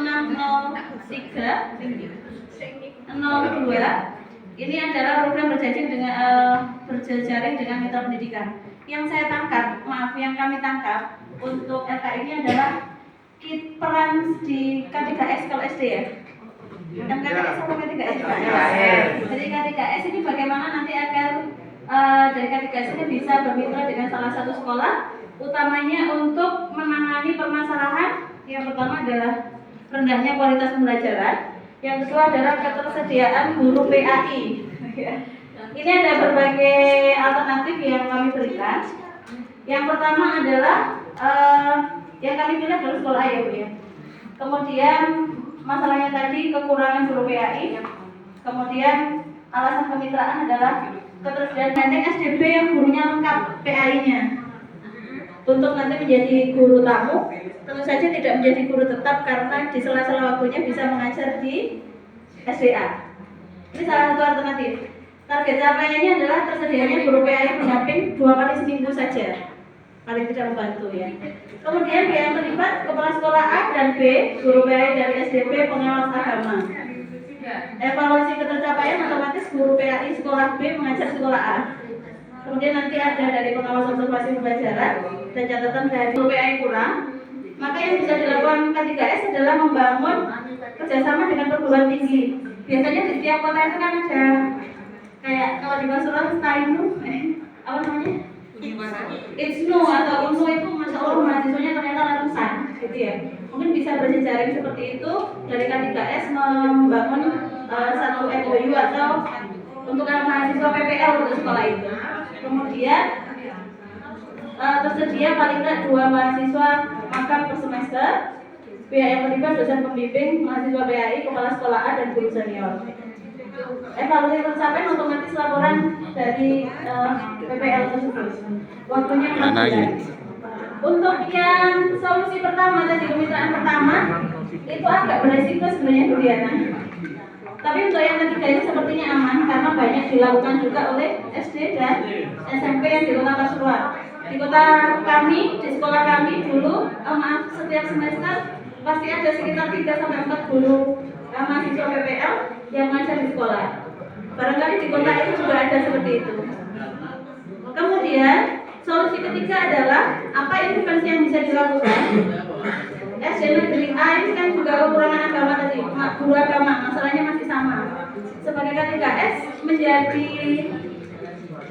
060302. Ini adalah program berjejaring dengan mitra pendidikan. Yang saya tangkap, yang kami tangkap untuk LK ini adalah peran di K3S kalau SD ya. K3S atau K3S? Jadi K3S ini bagaimana nanti agar dari K3S ini bisa bermitra dengan salah satu sekolah, utamanya untuk menangani permasalahan. Yang pertama adalah rendahnya kualitas pembelajaran, yang kedua adalah ketersediaan guru PAI. Ini ada berbagai alternatif yang kami berikan. Yang pertama adalah yang kami pilih adalah sekolah ya Bu ya. Kemudian masalahnya tadi kekurangan guru PAI. Kemudian alasan kemitraan adalah ketersediaan gandeng SDB yang gurunya lengkap PAI-nya. Untuk nanti menjadi guru tamu, tentu saja tidak menjadi guru tetap karena di sela-sela waktunya bisa mengajar di SDA. Ini salah satu alternatif. Target capaiannya adalah tersedianya guru PAI pendamping 2 kali seminggu saja. Paling tidak membantu ya. Kemudian yang terlibat kepala sekolah A dan B, guru PAI dari SDP pengawas agama. Evaluasi ketercapaian otomatis guru PAI sekolah B mengajar sekolah A. Kemudian nanti ada dari pengawas observasi pembelajaran dan catatan dari guru PAI kurang. Maka yang bisa dilakukan K3S adalah membangun kerjasama dengan perguruan tinggi. Biasanya di setiap kota itu kan ada kayak kalau di Pasuruan Stainu, apa namanya? ITSNU atau UNU itu masya Allah mahasiswanya ternyata ratusan, gitu ya. Mungkin bisa berjejaring seperti itu dari K3S membangun satu MOU atau untuk mahasiswa PPL untuk sekolah itu. Kemudian tersedia paling tidak 2 mahasiswa magang per semester. Pihak yang terlibat dosen pembimbing, mahasiswa PAI, kepala sekolah A dan guru senior. Evaluasi tercapai otomatis laporan dari PPL tersebut. Waktunya 4 bulan. Untuk yang solusi pertama tadi kemitraan pertama itu agak beresiko sebenarnya Bu Diana. Tapi untuk yang ketiga ini sepertinya aman karena banyak dilakukan juga oleh SD dan SMP yang di Kota Pasuruan. Di kota kami, di sekolah kami dulu, setiap semester pasti ada sekitar 3-4 guru mahasiswa PPL yang mengajar di sekolah. Barangkali di kota itu juga ada seperti itu. Kemudian solusi ketiga adalah apa intervensi yang bisa dilakukan? SD negeri A ini kan juga kekurangan agama tadi, guru agama, masalahnya masih sama. Sebagai K3S menjadi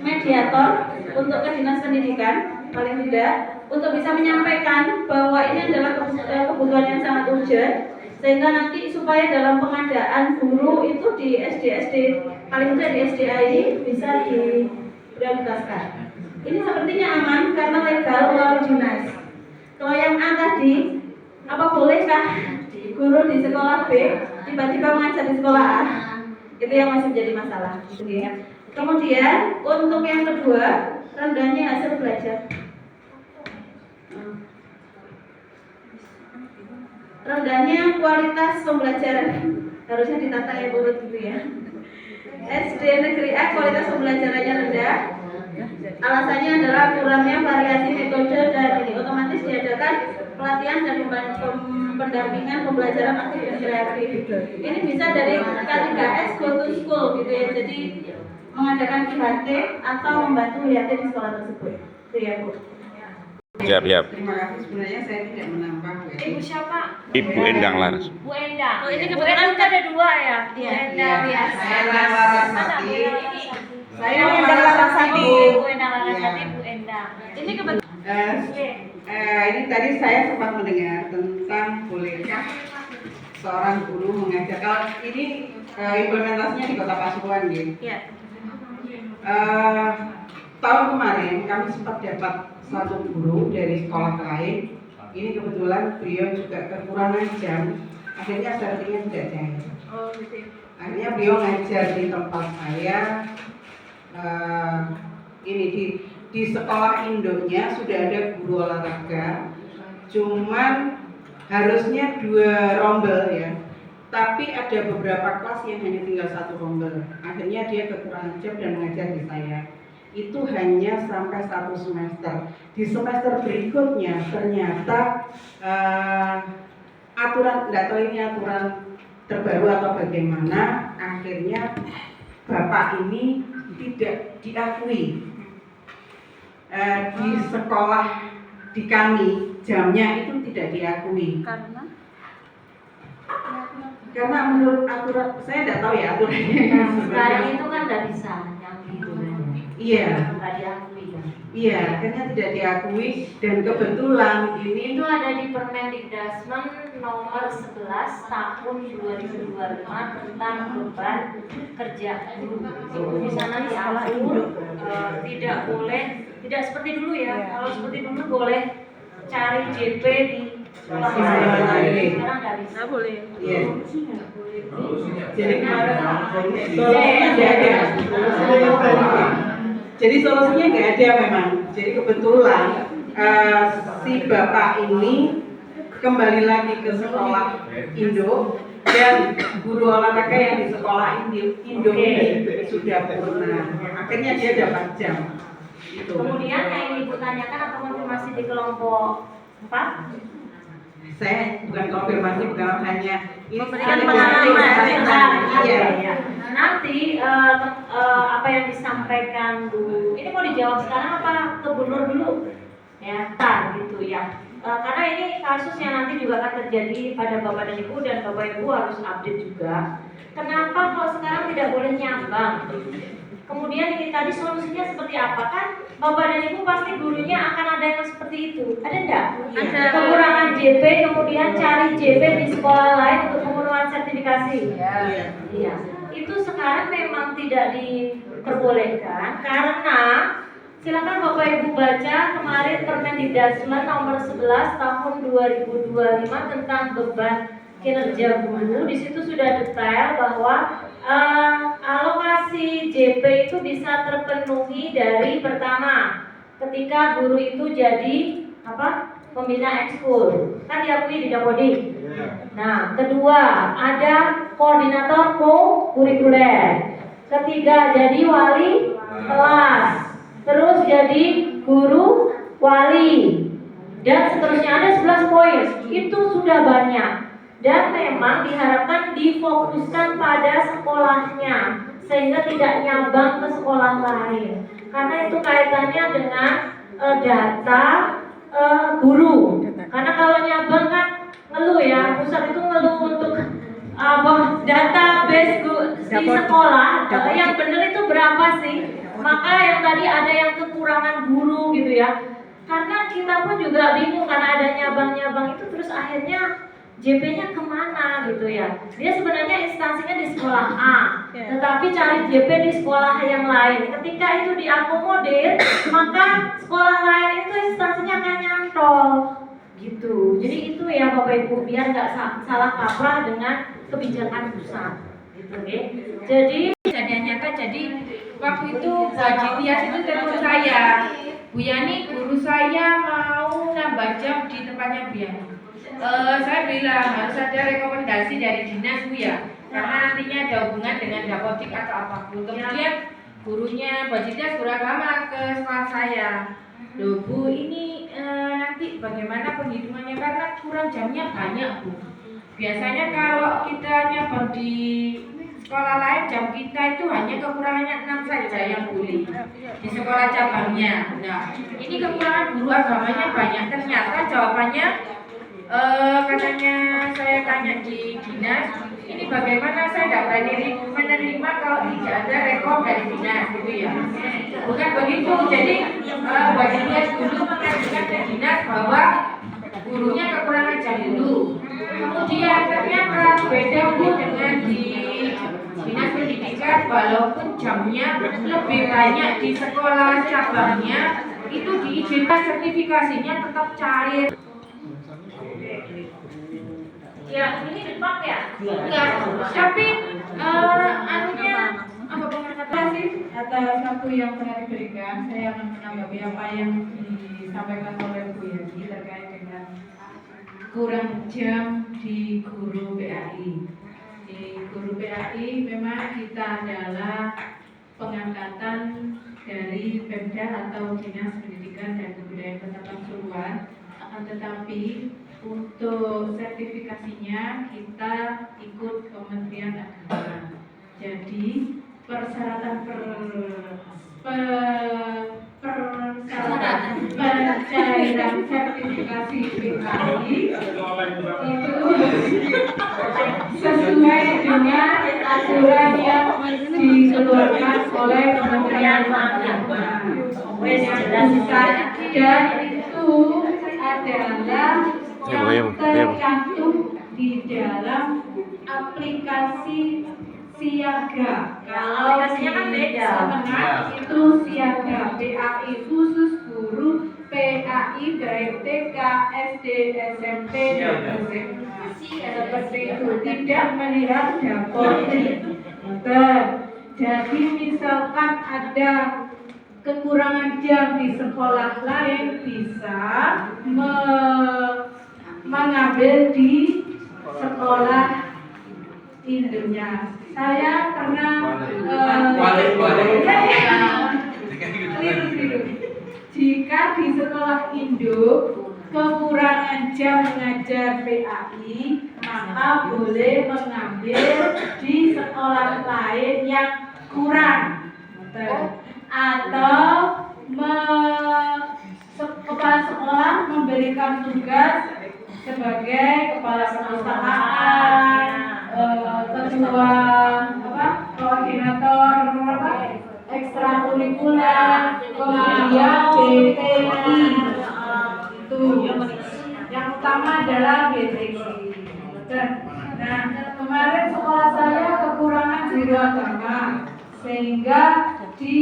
mediator untuk ke dinas pendidikan, paling tidak untuk bisa menyampaikan bahwa ini adalah kebutuhan yang sangat urgent, sehingga nanti supaya dalam pengadaan guru itu di SD paling tidak di SDA ini bisa diprioritaskan. Ini sepertinya aman karena legal melalui dinas. Kalau yang A tadi, apa bolehkah guru di sekolah B tiba-tiba mengajar di sekolah A? Itu yang masih menjadi masalah. Kemudian untuk yang kedua, rendahnya hasil belajar. Rendahnya kualitas pembelajaran, harusnya ditata yang urut gitu ya. SD negeri A kualitas pembelajarannya rendah. Alasannya adalah kurangnya variasi metode dan ini otomatis diadakan pelatihan dan pendampingan pembelajaran aktif dan kreatif. Ini bisa dari K3S Go to School gitu ya. Jadi mengadakan IHT atau membantu IHT di sekolah tersebut. Itu ya Bu. Siap. Terima kasih. Sebenarnya saya tidak menambah. Ibu siapa? Ibu Endang Laras. Bu Endang. Oh, ini kebetulan ada 2 ya? Bu Iya. Endang. Iya. Saya Larasati. Saya Bu Endang Larasati. Larasati. Bu Endang Larasati, Bu Endang. Ini kebetulan Ini tadi saya sempat mendengar tentang bolehkah seorang guru mengajar. Kalau ini implementasinya di Kota Pasuruan gitu. ya. Tahun kemarin kami sempat dapat satu guru dari sekolah lain. Ini kebetulan beliau juga kekurangan jam, akhirnya searchingnya tidak cair. Oh, gitu. Akhirnya beliau ngajar di tempat saya. Ini di sekolah Indonya sudah ada guru olahraga, cuman harusnya 2 rombel ya. Tapi ada beberapa kelas yang hanya tinggal 1 rombel. Akhirnya dia kekurangan jam dan mengajar di saya. Itu hanya sampai 1 semester. Di semester berikutnya ternyata aturan, nggak tahu ini aturan terbaru atau bagaimana, akhirnya bapak ini tidak diakui di sekolah di kami, jamnya itu tidak diakui karena menurut aturan, saya tidak tahu ya aturannya. Sekarang itu kan nggak bisa yang gitu. Iya, Nggak diakui kan. iya, akhirnya tidak diakui dan kebetulan ini Itu ada di Permendikdasmen nomor 11 tahun 2025 tentang beban kerja guru. Itu di sana diatur tidak boleh, tidak seperti dulu ya. Kalau seperti dulu boleh cari JP di sekolah lain. Sekarang nggak bisa. Nggak boleh. iya. Jadi kemarin solusinya nggak ada. Jadi solusinya nggak ada memang. Jadi kebetulan si bapak ini kembali lagi ke sekolah Indo dan guru olahraga yang di sekolah Indo ini sudah purna. Akhirnya dia dapat jam. Itu. Kemudian yang ingin Ibu tanyakan atau konfirmasi di kelompok 4? Saya bukan konfirmasi, bukan hanya ini Memberikan ada pengalaman. iya. Nanti apa yang disampaikan Bu, ini mau dijawab sekarang apa ke Bu Nur dulu? Ya, gitu ya. Karena ini kasus yang nanti juga akan terjadi pada Bapak dan Ibu, dan Bapak Ibu harus update juga. Kenapa kalau sekarang tidak boleh nyambang? Kemudian ini tadi solusinya seperti apa? Kan Bapak dan Ibu pasti gurunya akan ada yang seperti itu. Ada enggak? Ada. Kekurangan JP, kemudian cari JP di sekolah lain untuk pemenuhan sertifikasi. Iya. Itu sekarang memang tidak diperbolehkan karena silakan Bapak Ibu baca kemarin Permendikdasmen nomor 11 tahun 2025 tentang beban kinerja guru. Di situ sudah detail bahwa alokasi JP itu bisa terpenuhi dari pertama ketika guru itu jadi pembina ekskul, kan diakui di Dapodik. Nah, kedua ada koordinator kurikuler. Ketiga jadi wali kelas. Terus jadi guru wali. Dan seterusnya ada 11 poin. Itu sudah banyak. Dan memang diharapkan difokuskan pada sekolahnya sehingga tidak nyambang ke sekolah lain. Karena itu kaitannya dengan data guru. Karena kalau nyambang kan ngeluh ya, pusat itu ngeluh untuk database di sekolah yang benar itu berapa sih? Maka yang tadi ada yang kekurangan guru gitu ya. Karena kita pun juga bingung karena ada nyabang-nyabang itu, terus akhirnya JP-nya kemana gitu ya. Dia sebenarnya instansinya di sekolah A, tetapi cari JP di sekolah yang lain. Ketika itu diakomodir, maka sekolah lain itu instansinya akan nyantol gitu. Jadi itu ya Bapak Ibu, biar nggak salah kaprah dengan kebijakan pusat gitu ya. Jadi Kejadiannya jadi waktu itu Mbak Tias itu telepon saya, Bu Yani, guru saya mau nambah jam di tempatnya Bu Yani. Saya bilang harus ada rekomendasi dari dinas Bu ya, karena nantinya ada hubungan dengan Dapodik atau apapun. Kemudian gurunya Mbak Tias beragama ke sekolah saya. Loh Bu, ini nanti bagaimana penghitungannya karena kurang jamnya banyak Bu. Biasanya kalau kita nyabang di sekolah lain jam kita itu hanya kekurangannya 6 saja yang boleh di sekolah cabangnya. Nah, ini kekurangan guru agamanya banyak. Ternyata jawabannya katanya saya tanya di dinas, ini bagaimana saya tidak berani menerima kalau tidak ada rekor dari dinas gitu ya. Bukan begitu. Jadi bagian dulu mengajukan ke dinas bahwa gurunya kekurangan jam dulu. Kemudian ternyata beda Bu dengan di dinas pendidikan, walaupun jamnya lebih banyak di sekolah cabangnya, itu diizinkan sertifikasinya tetap cair. ya ini depak ya. Enggak, tapi anunya apa pengertian sih atas waktu yang telah diberikan. Saya akan menanggapi apa yang disampaikan oleh Bu Yani terkait dengan kurang jam di guru PAI. Di guru PAI memang kita adalah pengangkatan dari Pemda atau Dinas Pendidikan dan Kebudayaan Kota Pasuruan, akan tetapi Untuk sertifikasinya kita ikut Kementerian Agama. Jadi persyaratan pencairan sertifikasi PKI itu sesuai dengan aturan yang dikeluarkan oleh Kementerian Agama. Dan itu adalah yang tercantum di dalam aplikasi siaga. Kalau aplikasinya kan beda. Kemenang itu siaga PAI khusus guru, PAI baik TK, SD, SMP, dan SMA. Seperti itu, tidak melihat dapur. Jadi misalkan ada kekurangan jam di sekolah lain bisa mengambil di sekolah induknya. Saya pernah jika di sekolah induk kekurangan jam mengajar PAI, maka boleh mengambil di sekolah lain yang kurang. Atau kepala sekolah memberikan tugas sebagai kepala perpustakaan, ketua koordinator ekstrakurikuler, kemudian BTI itu yang utama adalah BTI. Nah, kemarin sekolah saya kekurangan guru agama, sehingga di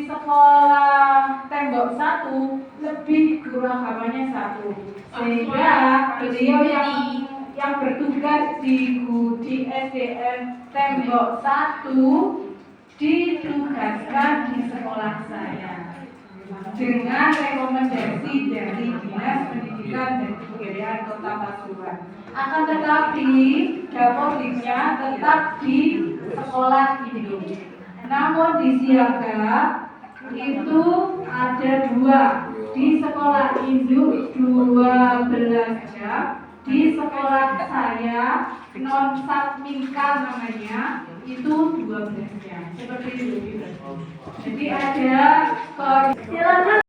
sekolah tembok 1 lebih guru agamanya 1, sehingga beliau yang bertugas di SDN tembok 1 ditugaskan di sekolah saya dengan rekomendasi dari Dinas Pendidikan dan Kebudayaan Kota Pasuruan. Akan tetapi dapoliknya tetap di sekolah induk. Namun di siaga itu ada 2, di sekolah induk 12 jam, di sekolah saya non satmika namanya itu 12 jam. Seperti itu. Jadi ada silakan.